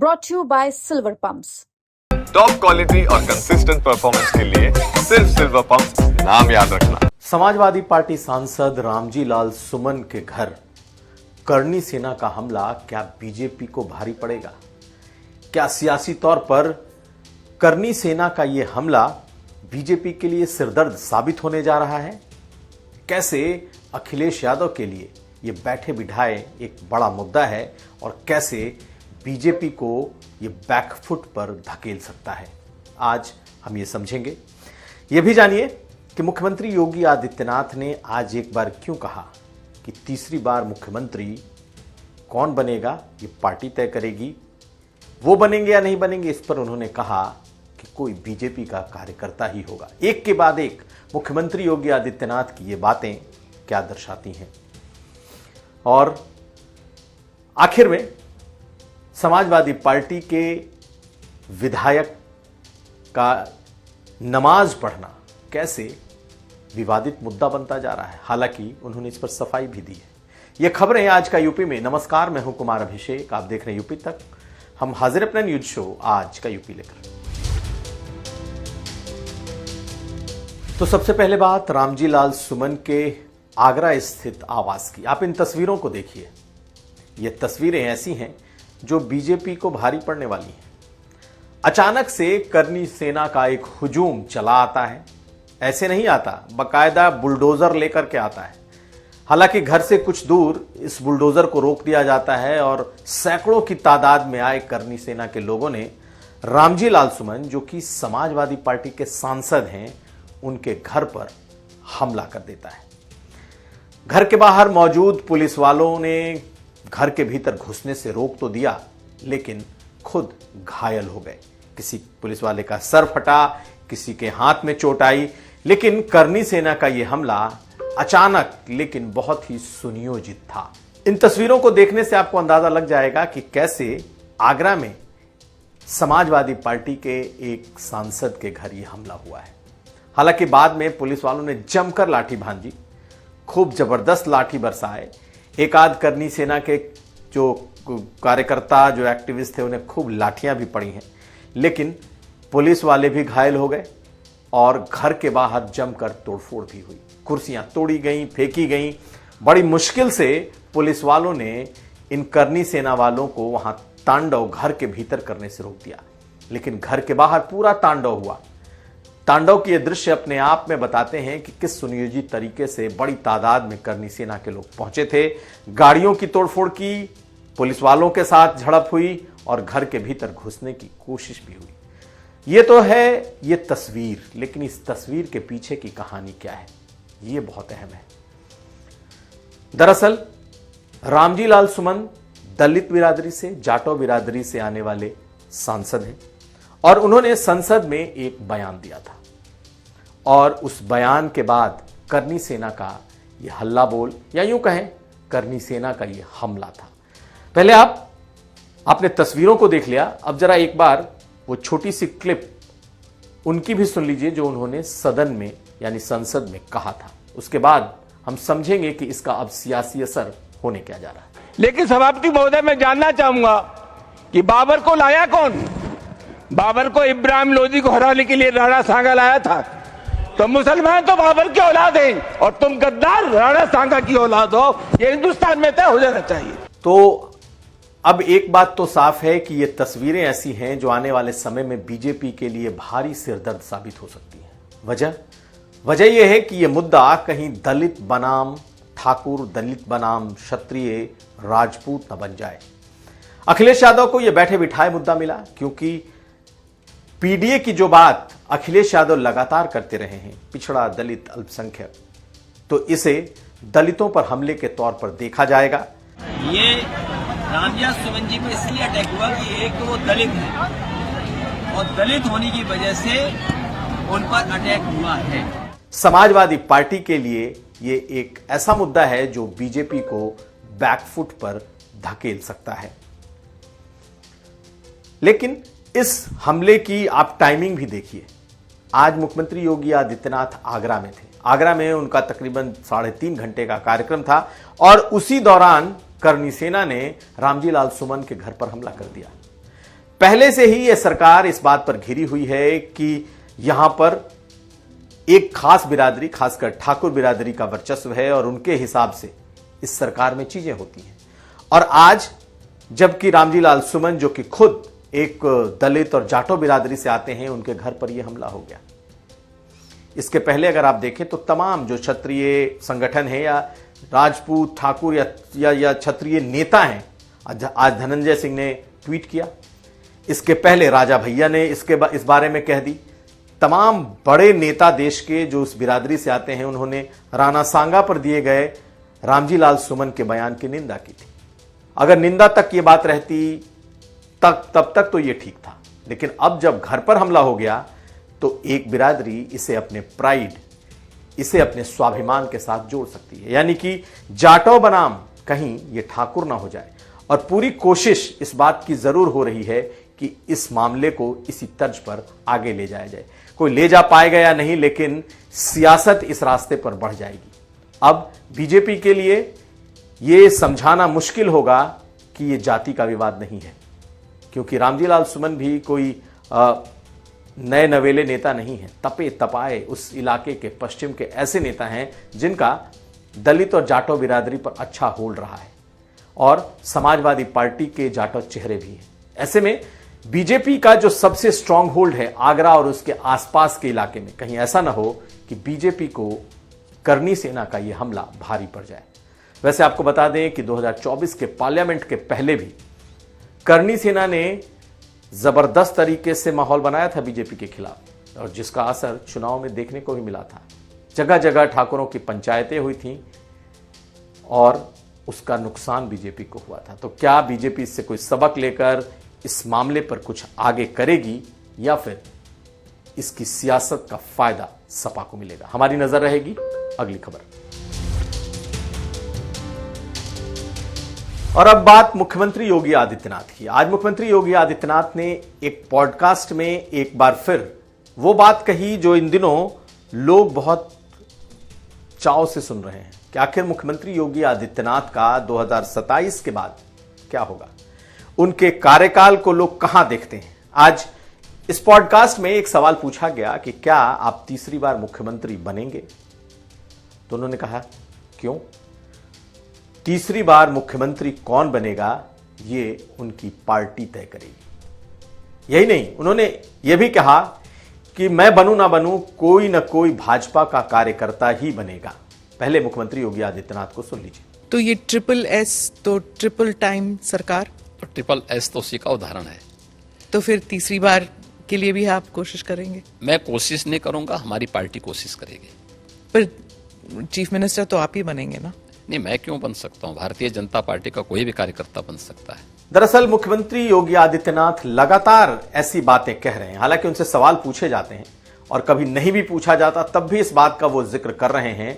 brought to you by Silver Pumps. Top quality और consistent performance के लिए सिर्फ सिल्वर पंप नाम याद रखना। समाजवादी पार्टी सांसद रामजी लाल सुमन के घर करनी सेना का हमला क्या बीजेपी को भारी पड़ेगा? क्या सियासी तौर पर करनी सेना का यह हमला बीजेपी के लिए सिरदर्द साबित होने जा रहा है? कैसे अखिलेश यादव के लिए यह बैठे बिठाए एक बड़ा मुद्दा है और कैसे बीजेपी को यह बैकफुट पर धकेल सकता है, आज हम ये समझेंगे। यह भी जानिए कि मुख्यमंत्री योगी आदित्यनाथ ने आज एक बार क्यों कहा कि तीसरी बार मुख्यमंत्री कौन बनेगा ये पार्टी तय करेगी। वो बनेंगे या नहीं बनेंगे इस पर उन्होंने कहा कि कोई बीजेपी का कार्यकर्ता ही होगा। एक के बाद एक मुख्यमंत्री योगी आदित्यनाथ की ये बातें क्या दर्शाती हैं और आखिर में समाजवादी पार्टी के विधायक का नमाज पढ़ना कैसे विवादित मुद्दा बनता जा रहा है। हालांकि उन्होंने इस पर सफाई भी दी है। ये खबरें आज का यूपी में। नमस्कार, मैं हूं कुमार अभिषेक, आप देख रहे हैं यूपी तक। हम हाजिर अपना न्यूज शो आज का यूपी लेकर। तो सबसे पहले बात रामजी लाल सुमन के आगरा स्थित आवास की। आप इन तस्वीरों को देखिए। ये तस्वीरें ऐसी हैं जो बीजेपी को भारी पड़ने वाली हैं। अचानक से करनी सेना का एक हुजूम चला आता है। ऐसे नहीं आता, बकायदा बुलडोजर लेकर के आता है। हालांकि घर से कुछ दूर इस बुलडोजर को रोक दिया जाता है और सैकड़ों की तादाद में आए करनी सेना के लोगों ने रामजी लाल सुमन, जो कि समाजवादी पार्टी के सांसद हैं, उनके घर पर हमला कर देता है। घर के बाहर मौजूद पुलिस वालों ने घर के भीतर घुसने से रोक तो दिया, लेकिन खुद घायल हो गए। किसी पुलिस वाले का सर फटा, किसी के हाथ में चोट आई, लेकिन करनी सेना का यह हमला अचानक लेकिन बहुत ही सुनियोजित था। इन तस्वीरों को देखने से आपको अंदाजा लग जाएगा कि कैसे आगरा में समाजवादी पार्टी के एक सांसद के घर यह हमला हुआ है। हालांकि बाद में पुलिस वालों ने जमकर लाठी भांजी, खूब जबरदस्त लाठी बरसाए। एक आध करनी सेना के जो कार्यकर्ता, जो एक्टिविस्ट थे, उन्हें खूब लाठियां भी पड़ी हैं, लेकिन पुलिस वाले भी घायल हो गए और घर के बाहर जमकर तोड़फोड़ भी हुई। कुर्सियां तोड़ी गईं, फेंकी गईं। बड़ी मुश्किल से पुलिस वालों ने इन करनी सेना वालों को वहां तांडव घर के भीतर करने से रोक दिया, लेकिन घर के बाहर पूरा तांडव हुआ। तांडव के ये दृश्य अपने आप में बताते हैं कि किस सुनियोजित तरीके से बड़ी तादाद में करनी सेना के लोग पहुंचे थे। गाड़ियों की तोड़फोड़ की, पुलिस वालों के साथ झड़प हुई और घर के भीतर घुसने की कोशिश भी हुई। ये तो है ये तस्वीर, लेकिन इस तस्वीर के पीछे की कहानी क्या है, ये बहुत अहम है। दरअसल रामजी लाल सुमन दलित बिरादरी से, जाटो बिरादरी से आने वाले सांसद हैं और उन्होंने संसद में एक बयान दिया था और उस बयान के बाद करनी सेना का यह हल्ला बोल, या यूं कहें करनी सेना का यह हमला था। पहले आपने तस्वीरों को देख लिया, अब जरा एक बार वो छोटी सी क्लिप उनकी भी सुन लीजिए जो उन्होंने सदन में यानी संसद में कहा था। उसके बाद हम समझेंगे कि इसका अब सियासी असर होने क्या जा रहा है। लेकिन सभापति महोदय, मैं जानना चाहूंगा कि बाबर को लाया कौन? बाबर को इब्राहिम लोदी को हराने के लिए राणा सांगा लाया था। तो मुसलमान तो बाबर की औलाद हैं और तुम गद्दार राणा सांगा की औलाद हो, ये हिंदुस्तान में तय हो जाना चाहिए। तो अब एक बात तो साफ है कि ये तस्वीरें ऐसी हैं जो आने वाले समय में बीजेपी के लिए भारी सिरदर्द साबित हो सकती है। वजह यह है कि यह मुद्दा कहीं दलित बनाम ठाकुर, दलित बनाम क्षत्रिय, राजपूत न बन जाए। अखिलेश यादव को यह बैठे बिठाए मुद्दा मिला क्योंकि पीडीए की जो बात अखिलेश यादव लगातार करते रहे हैं, पिछड़ा, दलित, अल्पसंख्यक, तो इसे दलितों पर हमले के तौर पर देखा जाएगा। ये रामजी सुमन जी पे इसलिए अटैक हुआ कि एक तो वो दलित है और दलित होने की वजह से उन पर अटैक हुआ है। समाजवादी पार्टी के लिए ये एक ऐसा मुद्दा है जो बीजेपी को बैकफुट पर धकेल सकता है। लेकिन इस हमले की आप टाइमिंग भी देखिए। आज मुख्यमंत्री योगी आदित्यनाथ आगरा में थे। आगरा में उनका तकरीबन 3.5 घंटे का कार्यक्रम था और उसी दौरान करनी सेना ने रामजी लाल सुमन के घर पर हमला कर दिया। पहले से ही यह सरकार इस बात पर घिरी हुई है कि यहां पर एक खास बिरादरी, खासकर ठाकुर बिरादरी का वर्चस्व है और उनके हिसाब से इस सरकार में चीजें होती हैं। और आज जबकि रामजी लाल सुमन, जो कि खुद एक दलित और जाटो बिरादरी से आते हैं, उनके घर पर यह हमला हो गया। इसके पहले अगर आप देखें तो तमाम जो क्षत्रिय संगठन है या राजपूत, ठाकुर या क्षत्रिय नेता हैं, आज धनंजय सिंह ने ट्वीट किया, इसके पहले राजा भैया ने इस बारे में कह दी। तमाम बड़े नेता देश के जो उस बिरादरी से आते हैं, उन्होंने राणा सांगा पर दिए गए रामजी लाल सुमन के बयान की निंदा की थी। अगर निंदा तक ये बात रहती तब तक तो ये ठीक था, लेकिन अब जब घर पर हमला हो गया तो एक बिरादरी इसे अपने प्राइड, इसे अपने स्वाभिमान के साथ जोड़ सकती है। यानी कि जाटो बनाम कहीं ये ठाकुर ना हो जाए। और पूरी कोशिश इस बात की जरूर हो रही है कि इस मामले को इसी तर्ज पर आगे ले जाया जाए। कोई ले जा पाएगा या नहीं, लेकिन सियासत इस रास्ते पर बढ़ जाएगी। अब बीजेपी के लिए यह समझाना मुश्किल होगा कि यह जाति का विवाद नहीं है, क्योंकि रामजी लाल सुमन भी कोई नए नवेले नेता नहीं है। तपे तपाए उस इलाके के, पश्चिम के ऐसे नेता हैं जिनका दलित और जाटो बिरादरी पर अच्छा होल्ड रहा है और समाजवादी पार्टी के जाटो चेहरे भी हैं। ऐसे में बीजेपी का जो सबसे स्ट्रांग होल्ड है आगरा और उसके आसपास के इलाके में, कहीं ऐसा ना हो कि बीजेपी को करनी सेना का यह हमला भारी पड़ जाए। वैसे आपको बता दें कि 2024 के पार्लियामेंट के पहले भी करनी सेना ने जबरदस्त तरीके से माहौल बनाया था बीजेपी के खिलाफ, और जिसका असर चुनाव में देखने को भी मिला था। जगह जगह ठाकुरों की पंचायतें हुई थीं और उसका नुकसान बीजेपी को हुआ था। तो क्या बीजेपी इससे कोई सबक लेकर इस मामले पर कुछ आगे करेगी या फिर इसकी सियासत का फायदा सपा को मिलेगा? हमारी नजर रहेगी अगली खबर। और अब बात मुख्यमंत्री योगी आदित्यनाथ की। आज मुख्यमंत्री योगी आदित्यनाथ ने एक पॉडकास्ट में एक बार फिर वो बात कही जो इन दिनों लोग बहुत चाव से सुन रहे हैं कि आखिर मुख्यमंत्री योगी आदित्यनाथ का 2027 के बाद क्या होगा, उनके कार्यकाल को लोग कहां देखते हैं। आज इस पॉडकास्ट में एक सवाल पूछा गया कि क्या आप तीसरी बार मुख्यमंत्री बनेंगे, तो उन्होंने कहा क्यों? तीसरी बार मुख्यमंत्री कौन बनेगा ये उनकी पार्टी तय करेगी। यही नहीं, उन्होंने यह भी कहा कि मैं बनूं ना बनूं, कोई ना कोई भाजपा का कार्यकर्ता ही बनेगा। पहले मुख्यमंत्री योगी आदित्यनाथ को सुन लीजिए। तो ये ट्रिपल एस तो ट्रिपल टाइम सरकार, तो ट्रिपल एस तो उसी का उदाहरण है। तो फिर तीसरी बार के लिए भी आप कोशिश करेंगे? मैं कोशिश नहीं करूंगा, हमारी पार्टी कोशिश करेगी। पर चीफ मिनिस्टर तो आप ही बनेंगे ना? नहीं, मैं क्यों बन सकता हूं? भारतीय जनता पार्टी का कोई भी कार्यकर्ता बन सकता है। दरअसल मुख्यमंत्री योगी आदित्यनाथ लगातार ऐसी बातें कह रहे हैं। हालांकि उनसे सवाल पूछे जाते हैं और कभी नहीं भी पूछा जाता तब भी इस बात का वो जिक्र कर रहे हैं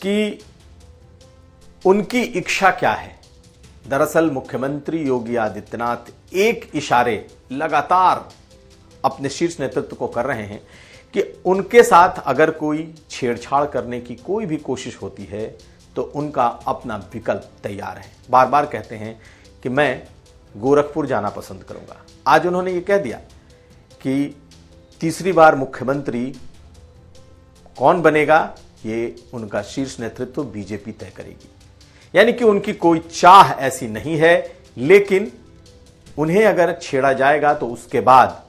कि उनकी इच्छा क्या है। दरअसल मुख्यमंत्री योगी आदित्यनाथ एक इशारे लगातार अपने शीर्ष नेतृत्व को कर रहे हैं कि उनके साथ अगर कोई छेड़छाड़ करने की कोई भी कोशिश होती है तो उनका अपना विकल्प तैयार है। बार बार कहते हैं कि मैं गोरखपुर जाना पसंद करूंगा। आज उन्होंने ये कह दिया कि तीसरी बार मुख्यमंत्री कौन बनेगा ये उनका शीर्ष नेतृत्व बीजेपी तय करेगी। यानी कि उनकी कोई चाह ऐसी नहीं है, लेकिन उन्हें अगर छेड़ा जाएगा तो उसके बाद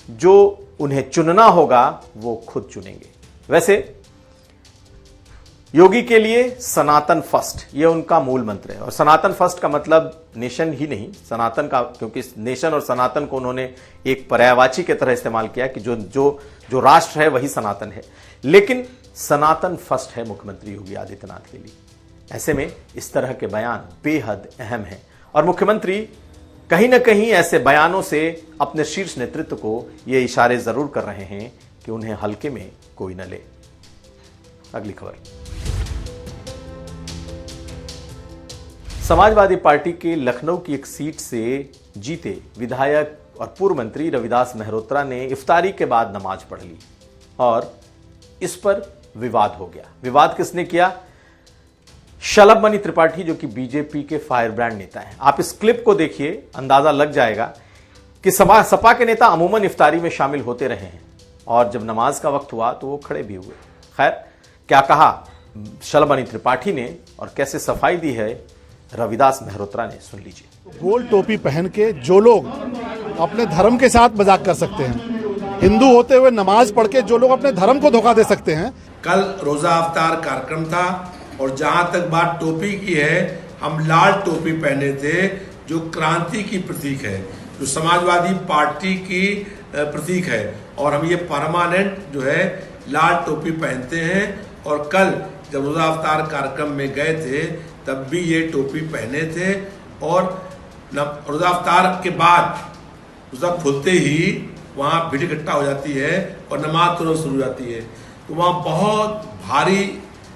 जो उन्हें चुनना होगा वो खुद चुनेंगे। वैसे योगी के लिए सनातन फर्स्ट ये उनका मूल मंत्र है। और सनातन फर्स्ट का मतलब नेशन ही नहीं, सनातन का, क्योंकि नेशन और सनातन को उन्होंने एक पर्यायवाची की तरह इस्तेमाल किया कि जो राष्ट्र है वही सनातन है, लेकिन सनातन फर्स्ट है मुख्यमंत्री योगी आदित्यनाथ के लिए। ऐसे में इस तरह के बयान बेहद अहम हैं और मुख्यमंत्री कहीं ना कहीं ऐसे बयानों से अपने शीर्ष नेतृत्व को ये इशारे जरूर कर रहे हैं कि उन्हें हल्के में कोई न ले। अगली खबर। समाजवादी पार्टी के लखनऊ की एक सीट से जीते विधायक और पूर्व मंत्री रविदास मेहरोत्रा ने इफ्तारी के बाद नमाज पढ़ ली और इस पर विवाद हो गया। विवाद किसने किया? शलभ मणि त्रिपाठी, जो कि बीजेपी के फायर ब्रांड नेता हैं। आप इस क्लिप को देखिए, अंदाजा लग जाएगा कि सपा के नेता अमूमन इफ्तारी में शामिल होते रहे हैं और जब नमाज का वक्त हुआ तो वो खड़े भी हुए। खैर, क्या कहा शलमणि त्रिपाठी ने और कैसे सफाई दी है रविदास मेहरोत्रा ने, सुन लीजिए। गोल टोपी पहन के जो लोग अपने धर्म के साथ मजाक कर सकते हैं, हिंदू होते हुए नमाज पढ़ के जो लोग अपने धर्म को धोखा दे सकते हैं। कल रोजा अफ्तार कार्यक्रम था और जहां तक बात टोपी की है, हम लाल टोपी पहने थे जो क्रांति की प्रतीक है, जो समाजवादी पार्टी की प्रतीक है, और हम ये परमानेंट जो है लाल टोपी पहनते हैं। और कल जब रोजा अफ्तार कार्यक्रम में गए थे तब भी ये टोपी पहने थे। और रोजा अफ्तार के बाद रोजा खुलते ही वहाँ भीड़ इकट्ठा हो जाती है और नमाज तुरंत शुरू हो जाती है, तो वहाँ बहुत भारी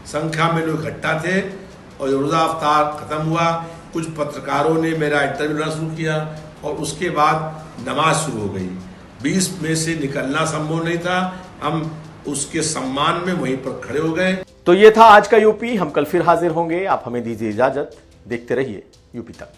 संख्या में लोग इकट्ठा थे। और जब रोजा अफ्तार खत्म हुआ, कुछ पत्रकारों ने मेरा इंटरव्यू लेना शुरू किया और उसके बाद नमाज शुरू हो गई। 20 में से निकलना संभव नहीं था, हम उसके सम्मान में वहीं पर खड़े हो गए। तो ये था आज का यूपी। हम कल फिर हाजिर होंगे। आप हमें दीजिए इजाजत। देखते रहिए यूपी तक।